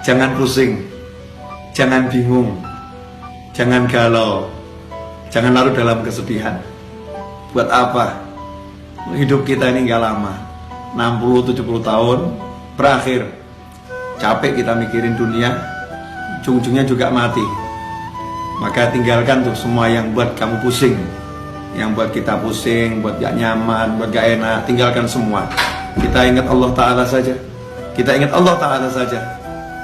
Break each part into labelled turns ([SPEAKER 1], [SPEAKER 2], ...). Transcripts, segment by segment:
[SPEAKER 1] Jangan pusing, jangan bingung, jangan galau, jangan larut dalam kesedihan. Buat apa? Hidup kita ini gak lama, 60-70 tahun berakhir. Capek kita mikirin dunia, ujung-ujungnya juga mati. Maka tinggalkan tuh semua yang buat kamu pusing, yang buat kita pusing, buat gak nyaman, buat gak enak. Tinggalkan semua. Kita ingat Allah Ta'ala saja. Kita ingat Allah Ta'ala saja.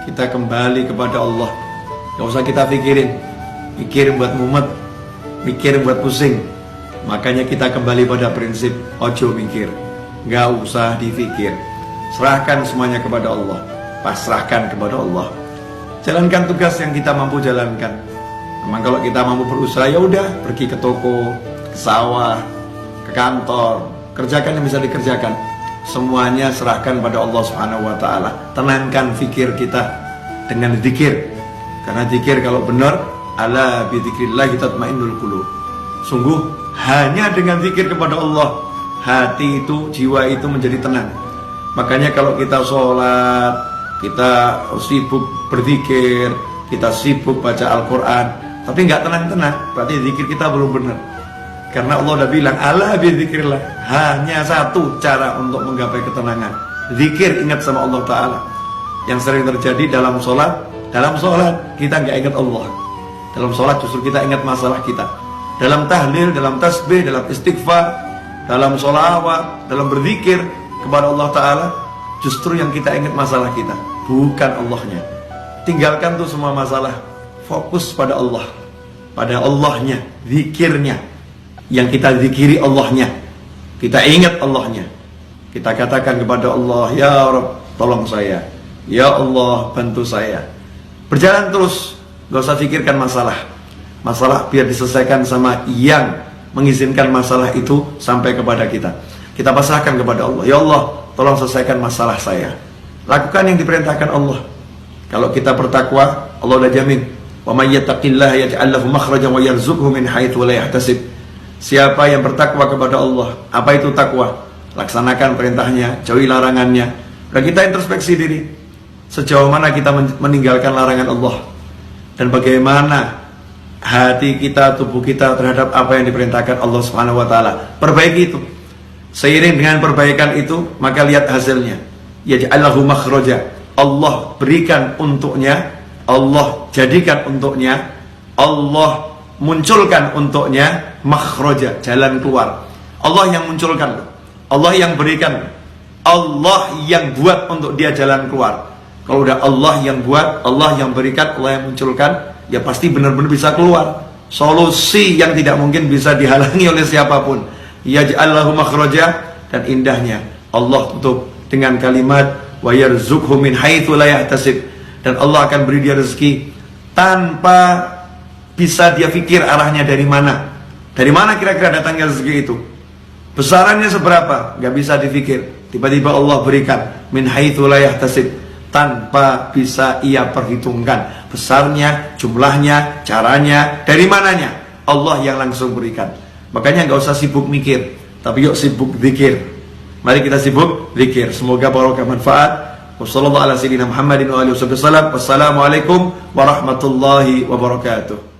[SPEAKER 1] Kita kembali kepada Allah. Gak usah kita mikirin buat mumet, mikirin buat pusing. Makanya kita kembali pada prinsip ojo mikir, gak usah dipikir. Serahkan semuanya kepada Allah, pasrahkan kepada Allah. Jalankan tugas yang kita mampu jalankan. Memang kalau kita mampu berusaha, ya udah, pergi ke toko, ke sawah, ke kantor, kerjakan yang bisa dikerjakan. Semuanya serahkan pada Allah Subhanahu wa Ta'ala. Tenangkan fikir kita dengan zikir. Karena zikir kalau benar, ala bi dzikrillah tatmainnul qulub. Sungguh hanya dengan zikir kepada Allah, hati itu, jiwa itu menjadi tenang. Makanya kalau kita sholat, kita sibuk berzikir, kita sibuk baca Al-Quran, tapi nggak tenang-tenang, berarti zikir kita belum benar. Karena Allah udah bilang, ala bi dzikrillah, hanya satu cara untuk menggapai ketenangan, zikir, ingat sama Allah Ta'ala. Yang sering terjadi dalam sholat kita nggak ingat Allah. Dalam sholat justru kita ingat masalah kita. Dalam tahlil, dalam tasbih, dalam istighfar, dalam sholawat, dalam berzikir kepada Allah Ta'ala, justru yang kita ingat masalah kita, bukan Allahnya. Tinggalkan tuh semua masalah, fokus pada Allah, pada Allahnya, zikirnya. Yang kita zikiri Allahnya, kita ingat Allahnya. Kita katakan kepada Allah, ya Rabb, tolong saya, ya Allah, bantu saya. Berjalan terus, gak usah pikirkan masalah biar diselesaikan sama yang mengizinkan masalah itu sampai kepada kita. Kita pasrahkan kepada Allah, ya Allah, tolong selesaikan masalah saya. Lakukan yang diperintahkan Allah. Kalau kita bertakwa, Allah udah jamin, wa may yattaqillaha yaj'al lahu makhrajan wa yarzuqhu min haitsu la yahtasib. Siapa yang bertakwa kepada Allah, apa itu takwa? Laksanakan perintahnya, jauhi larangannya. Dan kita introspeksi diri, sejauh mana kita meninggalkan larangan Allah, dan bagaimana hati kita, tubuh kita terhadap apa yang diperintahkan Allah Subhanahu wa Ta'ala. Perbaiki itu. Seiring dengan perbaikan itu, maka lihat hasilnya. Yaj'allahu makhraja. Allah berikan untuknya, Allah jadikan untuknya, Allah munculkan untuknya makhraja, jalan keluar. Allah yang munculkan, Allah yang berikan, Allah yang buat untuk dia jalan keluar. Kalau udah Allah yang buat, Allah yang berikan, Allah yang munculkan, ya pasti benar-benar bisa keluar. Solusi yang tidak mungkin bisa dihalangi oleh siapapun. Yaj'allahu makhraja, dan indahnya Allah tutup dengan kalimat wa yarzuqhu min haitsu la yahtasib, dan Allah akan beri dia rezeki tanpa bisa dia pikir arahnya dari mana. Dari mana kira-kira datangnya rezeki itu? Besarannya seberapa? Gak bisa dipikir. Tiba-tiba Allah berikan min haitsu la yahtasib, tanpa bisa ia perhitungkan besarnya, jumlahnya, caranya, dari mananya. Allah yang langsung berikan. Makanya gak usah sibuk mikir, tapi yuk sibuk zikir. Mari kita sibuk zikir. Semoga barokah manfaat. Wassalamualaikum warahmatullahi wabarakatuh.